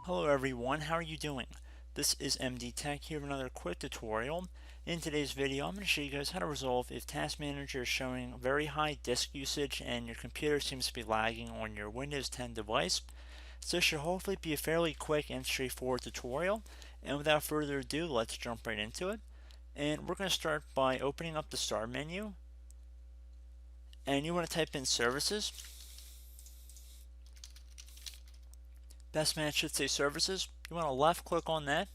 Hello everyone, how are you doing? This is MD Tech here with another quick tutorial. In today's video, I'm going to show you guys how to resolve if Task Manager is showing very high disk usage and your computer seems to be lagging on your Windows 10 device. So this should hopefully be a fairly quick and straightforward tutorial. And without further ado, let's jump right into it. And we're going to start by opening up the Start menu. And you want to type in Services. Best match should say Services. You want to left click on that.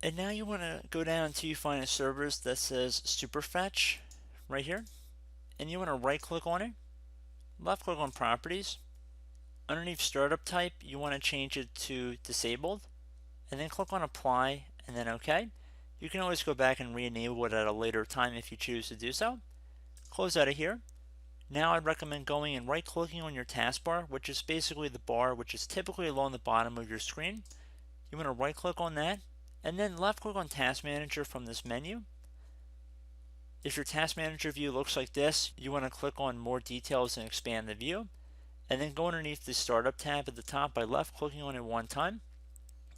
And now you want to go down until you find a service that says Superfetch right here. And you want to right click on it, left click on Properties. Underneath Startup Type, you want to change it to Disabled. And then click on Apply and then OK. You can always go back and re-enable it at a later time if you choose to do so. Close out of here. Now I'd recommend going and right clicking on your taskbar, which is basically the bar which is typically along the bottom of your screen. You want to right click on that and then left click on Task Manager from this menu. If your Task Manager view looks like this, you want to click on More Details and expand the view, and then go underneath the Startup tab at the top by left clicking on it one time.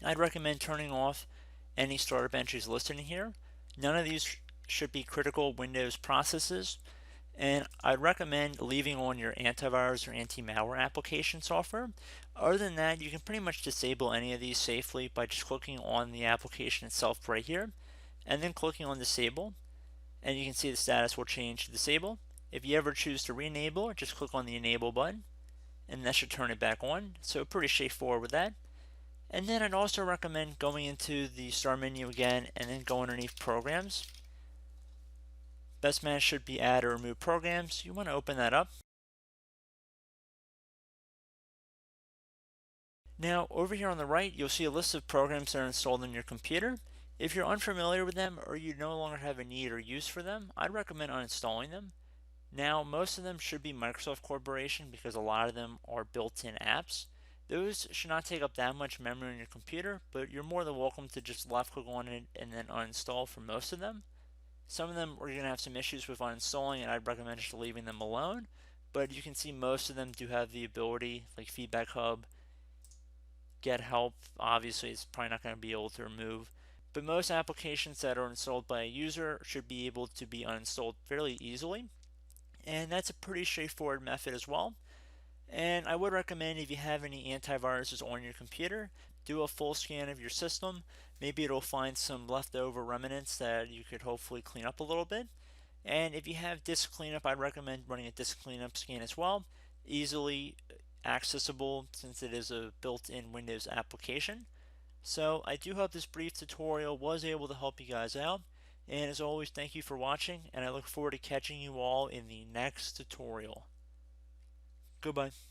I'd recommend turning off any startup entries listed in here. None of these should be critical Windows processes, and I'd recommend leaving on your antivirus or anti-malware application software. Other than that, you can pretty much disable any of these safely by just clicking on the application itself right here and then clicking on Disable, and you can see the status will change to Disable. If you ever choose to re-enable it, just click on the Enable button and that should turn it back on. So pretty straightforward with that. And then I'd also recommend going into the Start menu again and then go underneath Programs. Best match should be Add or Remove Programs. You want to open that up. Now over here on the right, you'll see a list of programs that are installed on your computer. If you're unfamiliar with them or you no longer have a need or use for them, I'd recommend uninstalling them. Now most of them should be Microsoft Corporation because a lot of them are built-in apps. Those should not take up that much memory on your computer, but you're more than welcome to just left click on it and then uninstall for most of them. Some of them are going to have some issues with uninstalling, and I'd recommend just leaving them alone. But you can see most of them do have the ability, like Feedback Hub, Get Help. Obviously, it's probably not going to be able to remove. But most applications that are installed by a user should be able to be uninstalled fairly easily. And that's a pretty straightforward method as well. And I would recommend if you have any antiviruses on your computer, do a full scan of your system. Maybe it'll find some leftover remnants that you could hopefully clean up a little bit. And if you have disk cleanup, I'd recommend running a disk cleanup scan as well. Easily accessible since it is a built-in Windows application. So I do hope this brief tutorial was able to help you guys out. And as always, thank you for watching, and I look forward to catching you all in the next tutorial. Goodbye.